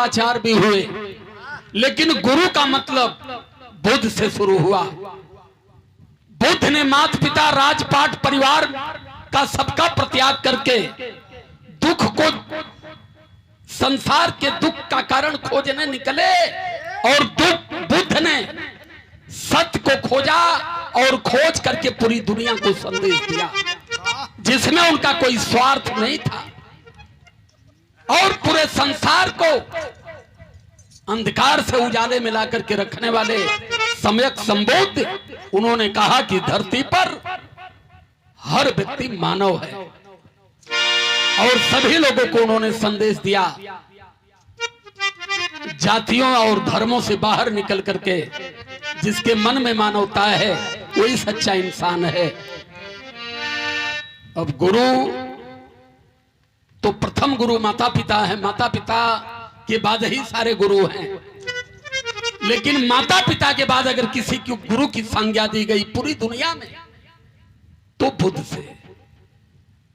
आचार भी हुए, लेकिन गुरु का मतलब बुद्ध से शुरू हुआ। बुद्ध ने माता पिता राजपाट परिवार का सबका प्रत्याग करके दुख को, संसार के दुख का कारण खोजने निकले और बुद्ध ने सत्य को खोजा और खोज करके पूरी दुनिया को संदेश दिया, जिसमें उनका कोई स्वार्थ नहीं था। और पूरे संसार को अंधकार से उजाले में ला करके रखने वाले सम्यक संबोध, उन्होंने कहा कि धरती पर हर व्यक्ति मानव है और सभी लोगों को उन्होंने संदेश दिया, जातियों और धर्मों से बाहर निकल करके जिसके मन में मानवता है वही सच्चा इंसान है। अब गुरु तो प्रथम गुरु माता पिता है, माता पिता के बाद ही सारे गुरु हैं, लेकिन माता पिता के बाद अगर किसी को गुरु की संज्ञा दी गई पूरी दुनिया में तो बुद्ध से।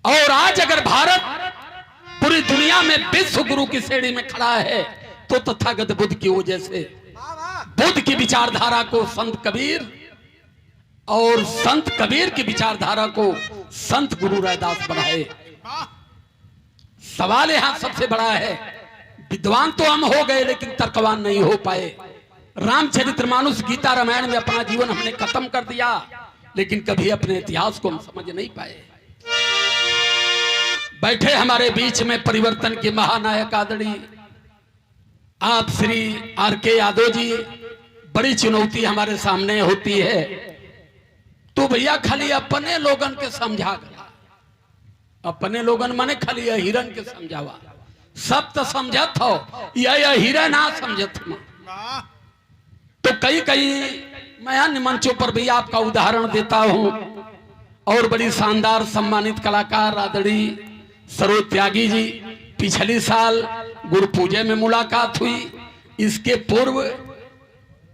और आज अगर भारत पूरी दुनिया में विश्व गुरु की श्रेणी में खड़ा है तो तथागत बुद्ध की वजह से। बुद्ध की विचारधारा को संत कबीर और संत कबीर की विचारधारा को संत गुरु रैदास बढ़ाए। सवाल यहां सबसे बड़ा है, विद्वान तो हम हो गए लेकिन तर्कवान नहीं हो पाए। रामचरितमानस गीता रामायण में अपना जीवन हमने खत्म कर दिया, लेकिन कभी अपने इतिहास को हम समझ नहीं पाए। बैठे हमारे बीच में परिवर्तन के महानायक आदरणीय आप श्री आर.के. यादव जी, बड़ी चुनौती हमारे सामने होती है तो भैया खाली अपने लोगन के समझा गया, अपने लोगन माने खाली हिरन के समझावा, सब तो समझत हो या हिरन ना समझत हो। तो कई कई मैं अन्य मंचों पर भी आपका उदाहरण देता हूं और बड़ी शानदार सम्मानित कलाकार आदरणीय सरोज त्यागी जी, पिछली साल गुरु पूजे में मुलाकात हुई। इसके पूर्व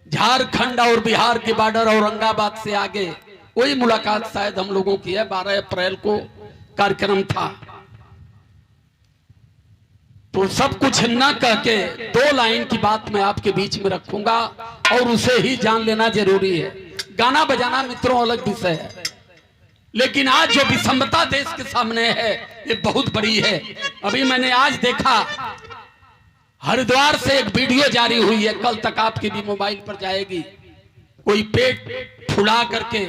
झारखंड और बिहार के बॉर्डर औरंगाबाद से आगे वही मुलाकात शायद हम लोगों की है, 12 अप्रैल को कार्यक्रम था। तो सब कुछ न कह के 2 लाइन की बात मैं आपके बीच में रखूंगा और उसे ही जान लेना जरूरी है। गाना बजाना मित्रों अलग विषय है, लेकिन आज जो विषमता देश के सामने है ये बहुत बड़ी है। अभी मैंने आज देखा हरिद्वार से एक वीडियो जारी हुई है, कल तक आपके भी मोबाइल पर जाएगी। कोई पेट फुला करके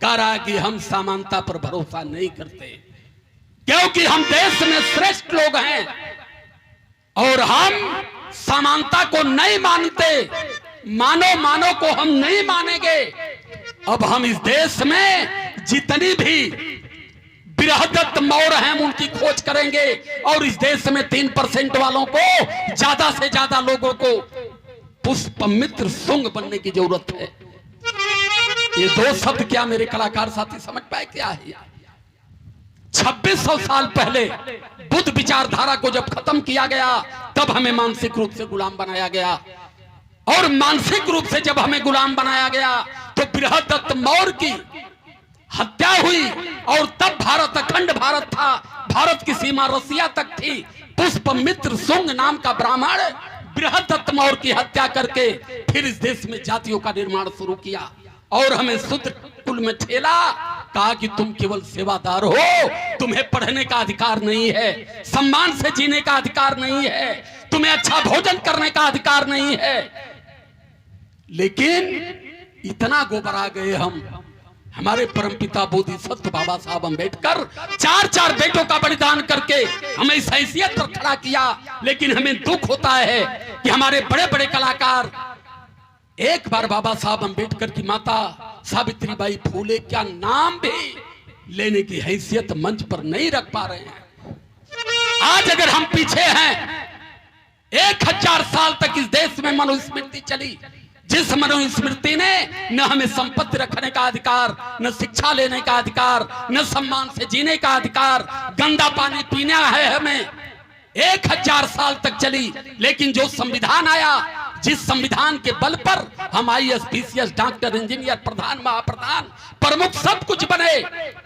कह रहा है कि हम समानता पर भरोसा नहीं करते, क्योंकि हम देश में श्रेष्ठ लोग हैं और हम समानता को नहीं मानते, मानो को हम नहीं मानेंगे। अब हम इस देश में जितनी भी बृहदत्त मौर्य हैं उनकी खोज करेंगे और इस देश में 3% वालों को, ज्यादा से ज्यादा लोगों को पुष्पमित्र शुंग बनने की जरूरत है। ये 2 शब्द क्या मेरे कलाकार साथी समझ पाए क्या है? 2600 साल पहले बुद्ध विचारधारा को जब खत्म किया गया तब हमें मानसिक रूप से गुलाम बनाया गया, और मानसिक रूप से जब हमें गुलाम बनाया गया तो बृहदत्त मौर्य की हत्या हुई और तब भारत अखंड भारत था। भारत की सीमा रसिया तक थी। पुष्पमित्र शुंग नाम का ब्राह्मण बृहदत्त मौर्य की हत्या करके फिर इस देश में जातियों का निर्माण शुरू किया और हमें शूद्र कुल में ठेला। कहा कि तुम केवल सेवादार हो, तुम्हें पढ़ने का अधिकार नहीं है, सम्मान से जीने का अधिकार नहीं है, तुम्हें अच्छा भोजन करने का अधिकार नहीं है। लेकिन इतना गोबरा गए हम, हमारे परमपिता बोधिसत्व बाबा साहब अम्बेडकर 4 बेटों का बलिदान करके हमें इस हैसियत पर खड़ा किया। लेकिन हमें दुख होता है कि हमारे बड़े बड़े कलाकार एक बार बाबा साहब अम्बेडकर की माता सावित्रीबाई फूले क्या नाम भी लेने की हैसियत मंच पर नहीं रख पा रहे हैं। आज अगर हम पीछे हैं, 1000 साल तक इस देश में मनुस्मृति चली, जिस मनुस्मृति ने न हमें संपत्ति रखने का अधिकार, न शिक्षा लेने का अधिकार, न सम्मान से जीने का अधिकार, गंदा पानी पीना है हमें, 1000 साल तक चली। लेकिन जो संविधान आया, जिस संविधान के बल पर हम IAS, PCS, डॉक्टर, इंजीनियर, प्रधान, महाप्रधान, प्रमुख सब कुछ बने,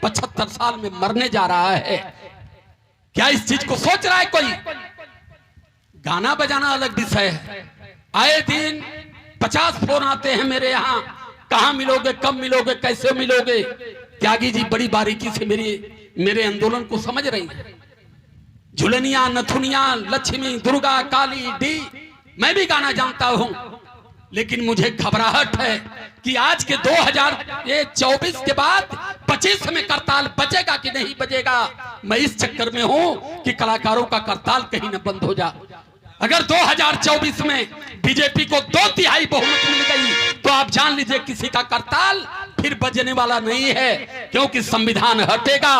75 साल में मरने जा रहा है। क्या इस चीज को सोच रहा है कोई? गाना बजाना अलग विषय है। आए दिन 50 फोन आते हैं मेरे यहाँ, कहाँ मिलोगे, कब मिलोगे, कैसे मिलोगे। त्यागी जी बड़ी बारीकी से मेरे आंदोलन को समझ रही है। झुलनिया, नथुनिया, लक्ष्मी, दुर्गा, काली, डी, मैं भी गाना जानता हूं, लेकिन मुझे घबराहट है कि आज के 2024 के बाद 25 में करताल बचेगा कि नहीं बचेगा। मैं इस चक्कर में हूं कि कलाकारों का करताल कहीं न बंद हो जाए। अगर 2024 में बीजेपी को 2/3 बहुमत मिल गई तो आप जान लीजिए किसी का करताल फिर बजने वाला नहीं है, क्योंकि संविधान हटेगा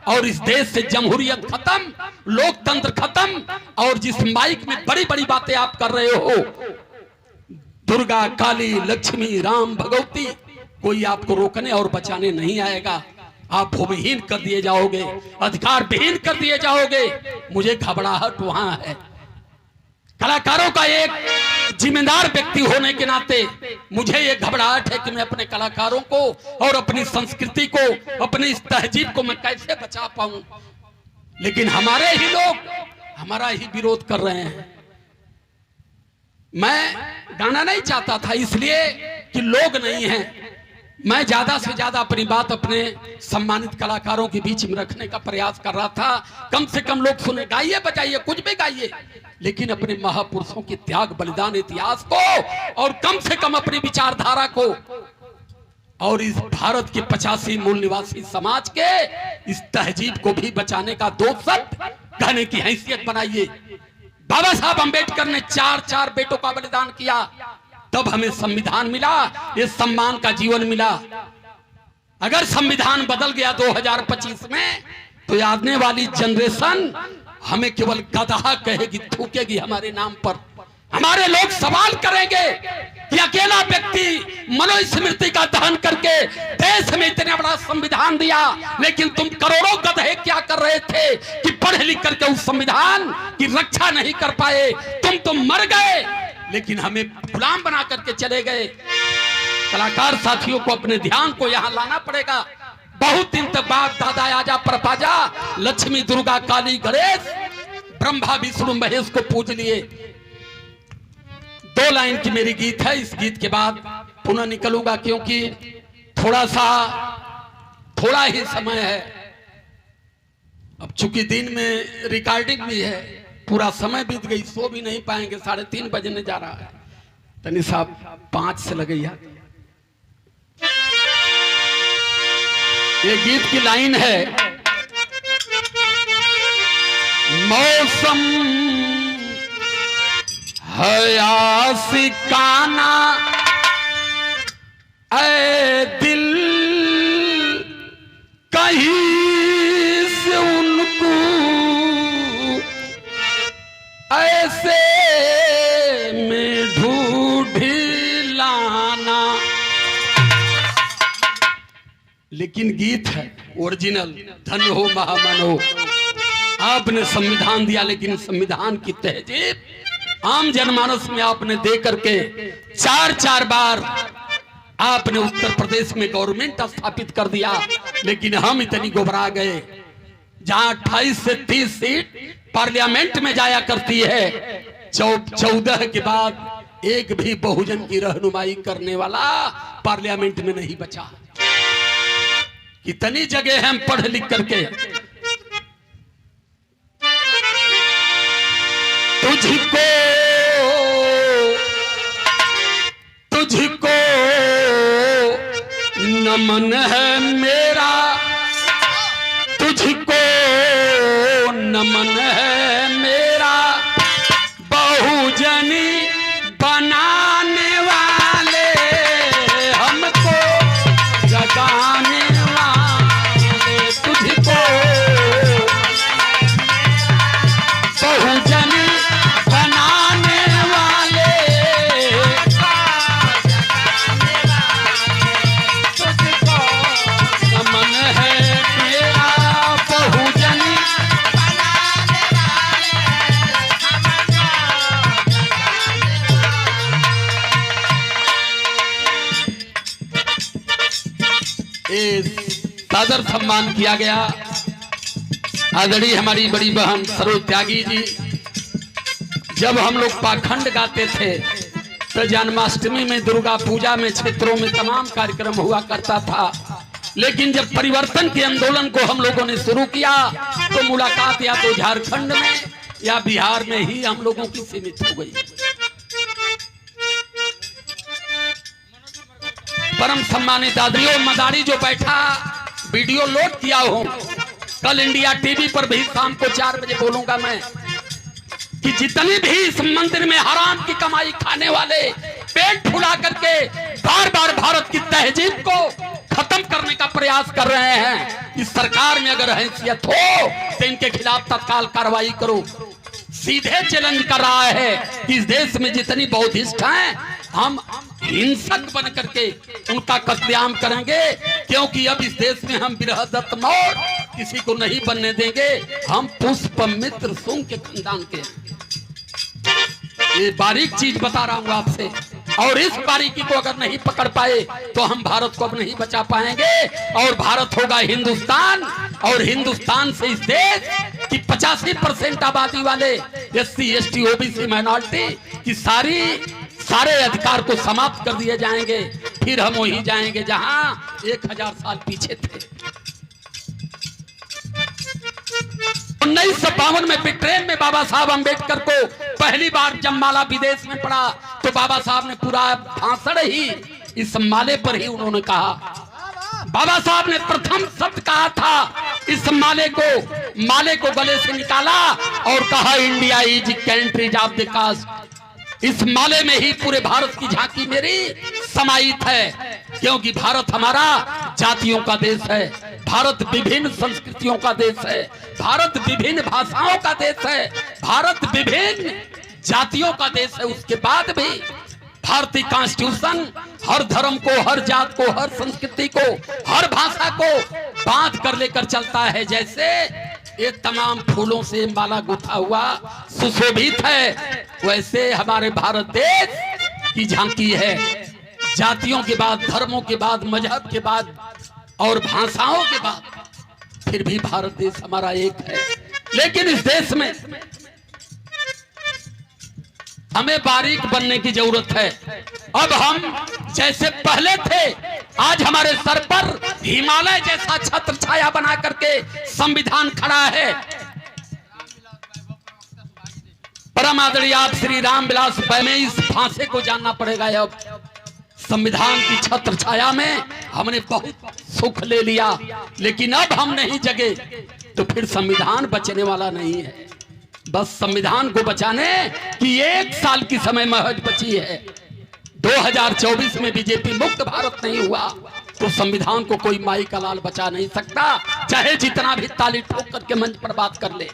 और इस देश से जमहूरियत खत्म, लोकतंत्र खत्म। और जिस माइक में बड़ी बड़ी बातें आप कर रहे हो, दुर्गा, काली, लक्ष्मी, राम, भगवती, कोई आपको रोकने और बचाने नहीं आएगा। आप भूमिहीन कर दिए जाओगे, अधिकार विहीन कर दिए जाओगे। मुझे घबराहट वहां है। कलाकारों का एक जिम्मेदार व्यक्ति होने के नाते मुझे ये घबराहट है कि मैं अपने कलाकारों को और अपनी संस्कृति को, अपनी इस तहजीब को मैं कैसे बचा पाऊं। लेकिन हमारे ही लोग हमारा ही विरोध कर रहे हैं। मैं गाना नहीं चाहता था इसलिए कि लोग नहीं हैं। मैं ज्यादा से ज्यादा अपनी बात अपने सम्मानित कलाकारों के बीच में रखने का प्रयास कर रहा था। कम से कम लोग सुने, गाइए बजाइए कुछ भी गाइए, लेकिन अपने महापुरुषों के त्याग, बलिदान, इतिहास को और कम से कम अपनी विचारधारा को और इस भारत के 85 मूल निवासी समाज के इस तहजीब को भी बचाने का 2 शब्द कहने की हैसियत बनाइए। बाबा साहब अंबेडकर ने 4 बेटों का बलिदान किया, तब हमें संविधान मिला, ये सम्मान का जीवन मिला। अगर संविधान बदल गया 2025 में तो आने वाली जनरेशन हमें केवल गधा कहेगी, थूकेगी हमारे नाम पर। हमारे लोग सवाल करेंगे कि अकेला व्यक्ति मनुस्मृति का दहन करके देश में इतना बड़ा संविधान दिया, लेकिन तुम करोड़ों गधे क्या कर रहे थे कि पढ़ लिख करके उस संविधान की रक्षा नहीं कर पाए। तुम तो मर गए, लेकिन हमें गुलाम बना करके चले गए। कलाकार साथियों को अपने ध्यान को यहाँ लाना पड़ेगा। बहुत दिन तक बाप दादा आजा परपाजा, लक्ष्मी, दुर्गा, काली, गणेश, ब्रह्मा, विष्णु, महेश को पूज लिए। 2 लाइन की मेरी गीत है। इस गीत के बाद पुनः निकलूंगा, क्योंकि थोड़ा ही समय है। अब चूंकि दिन में रिकॉर्डिंग भी है, पूरा समय बीत गई, सो भी नहीं पाएंगे। 3:30 बजने जा रहा है। तनी साहब 5 से लगैया। ये गीत की लाइन है, मौसम है आशिकाना, ऐ दिल कहीं से उनको ऐसे में ढूंढ लाना। लेकिन गीत है ओरिजिनल। धन्य हो महामानव, आपने संविधान दिया, लेकिन संविधान की तहजीब आम जनमानस में आपने दे करके 4 बार आपने उत्तर प्रदेश में गवर्नमेंट स्थापित कर दिया। लेकिन हम इतनी घबरा गए, जहां 28 से 30 सीट पार्लियामेंट में जाया करती है, 14 के बाद एक भी बहुजन की रहनुमाई करने वाला पार्लियामेंट में नहीं बचा। कितनी जगह हम पढ़ लिख करके तुझको नमन है मेरा, तुझको नमन है मेरा, बहुजनी बनाने वाले, हमको जगाने वाले, तुझको बहुजनी बनाने वाले, तुझको नमन है मेरा, बहुजनी सादर सम्मान किया गया। आदरणीय हमारी बड़ी बहन सरोज त्यागी जी, जब हम लोग पाखंड गाते थे तो जन्माष्टमी में, दुर्गा पूजा में, क्षेत्रों में तमाम कार्यक्रम हुआ करता था। लेकिन जब परिवर्तन के आंदोलन को हम लोगों ने शुरू किया तो मुलाकात या तो झारखंड में या बिहार में ही हम लोगों की सीमित हो गई। परम सम्मानित आदरणीय मदारी जो बैठा, वीडियो लोड किया हो, कल इंडिया टीवी पर भी शाम को 4 बजे बोलूंगा मैं कि जितने भी इस मंदिर में हराम की कमाई खाने वाले पेट फुला करके बार बार भारत की तहजीब को खत्म करने का प्रयास कर रहे हैं, इस सरकार में अगर हैसियत हो तो इनके खिलाफ तत्काल कार्रवाई करो। सीधे चैलेंज कर रहा है कि इस देश में जितनी बौद्धिस्ट हैं, हम हिंसक बन करके उनका कत्लेआम करेंगे, क्योंकि अब इस देश में हम बृहदत्त मौर किसी को नहीं बनने देंगे। हम पुष्पमित्र सुंग के खानदान के, ये बारीक चीज बता रहा हूं आपसे, और इस बारीकी को अगर नहीं पकड़ पाए तो हम भारत को अब नहीं बचा पाएंगे। और भारत होगा हिंदुस्तान, और हिंदुस्तान से इस देश की 85% आबादी वाले SC ST OBC माइनॉरिटी की सारे अधिकार को समाप्त कर दिए जाएंगे। फिर हम वहीं जाएंगे जहां 1000 साल पीछे थे। 1952 में ब्रिटेन में बाबा साहब अंबेडकर को पहली बार जब माला विदेश में पड़ा तो बाबा साहब ने पूरा भाषण ही इस माले पर ही उन्होंने कहा। बाबा साहब ने प्रथम शब्द कहा था, इस माले को गले से निकाला और कहा, India is countries of the caste. इस माले में ही पूरे भारत की झांकी मेरी समाहित है, क्योंकि भारत हमारा जातियों का देश है, भारत विभिन्न संस्कृतियों का देश है, भारत विभिन्न भाषाओं का देश है, भारत विभिन्न जातियों का देश है। उसके बाद भी भारतीय कॉन्स्टिट्यूशन हर धर्म को, हर जात को, हर संस्कृति को, हर भाषा को बांध कर लेकर चलता है। जैसे ये तमाम फूलों से माला गुथा हुआ सुशोभित है, वैसे हमारे भारत देश की झांकी है। जातियों के बाद, धर्मों के बाद, मजहब के बाद और भाषाओं के बाद फिर भी भारत देश हमारा एक है। लेकिन इस देश में हमें बारीक बनने की जरूरत है। अब हम जैसे पहले थे, आज हमारे सर पर हिमालय जैसा छत्र छाया बना करके संविधान खड़ा है। परम आदरणीय आप श्री रामविलास में इस फांसे को जानना पड़ेगा। अब संविधान की छत्र छाया में हमने बहुत सुख ले लिया, लेकिन अब हम नहीं जगे तो फिर संविधान बचने वाला नहीं है। बस संविधान को बचाने की 1 साल की समय महज बची है। 2024 में बीजेपी मुक्त भारत नहीं हुआ तो संविधान को कोई माई का लाल बचा नहीं सकता, चाहे जितना भी ताली ठोक करके मंच पर बात कर ले।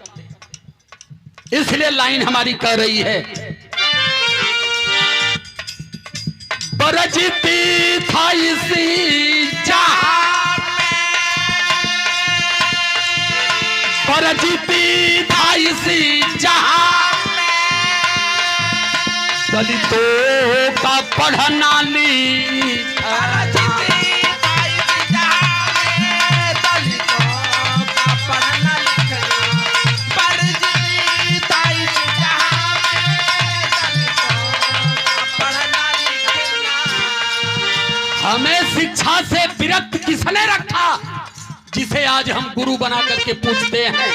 इसलिए लाइन हमारी कह रही है, बरजती था इसी जहां, बरजती था इसी जहां, दलितों का पढ़ना लिखा। हमें शिक्षा से विरक्त किसने रखा, जिसे आज हम गुरु बना करके पूछते हैं,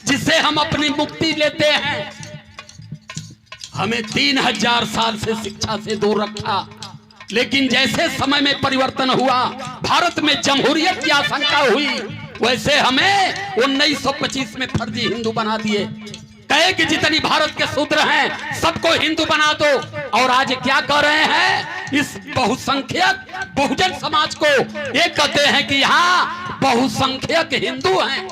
जिसे हम अपनी मुक्ति लेते हैं। हमें 3000 साल से शिक्षा से दूर रखा, लेकिन जैसे समय में परिवर्तन हुआ, भारत में जमहूरियत की आशंका हुई, वैसे हमें 1925 में फर्जी हिंदू बना दिए। कहे कि जितनी भारत के शूद्र हैं सबको हिंदू बना दो, और आज क्या कर रहे हैं, इस बहुसंख्यक बहुजन समाज को ये कहते हैं कि यहाँ बहुसंख्यक हिंदू हैं।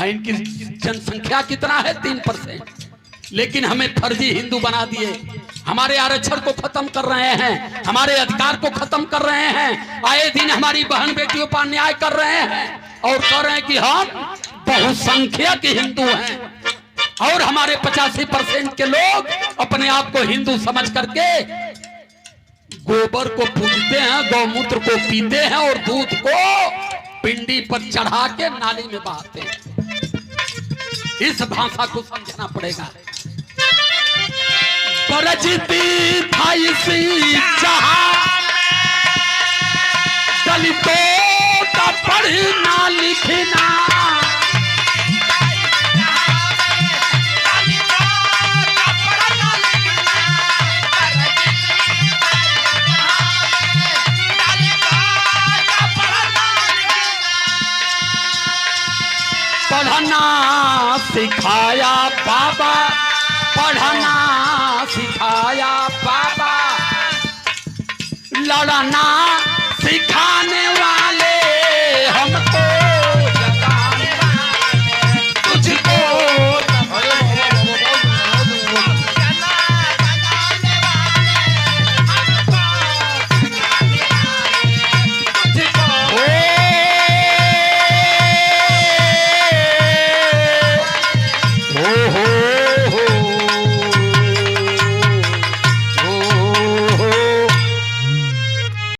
इनकी जनसंख्या कितना है, 3%, लेकिन हमें फर्जी हिंदू बना दिए। हमारे आरक्षण को खत्म कर रहे हैं, हमारे अधिकार को खत्म कर रहे हैं, आए दिन हमारी बहन बेटियों पर अन्याय कर रहे हैं और कह रहे हैं कि हम बहुसंख्यक हिंदू हैं। और हमारे 85% के लोग अपने आप को हिंदू समझ करके गोबर को पूजते हैं, गौमूत्र को पीते हैं और दूध को पिंडी पर चढ़ा के नाली में बहाते हैं। इस भाषा को समझना पड़ेगा। गरजती था इसी जहां दलितों का पढ़ना लिखना। पढ़ना सिखाया बाबा, पढ़ना सिखाया बाबा, लड़ना सिखाने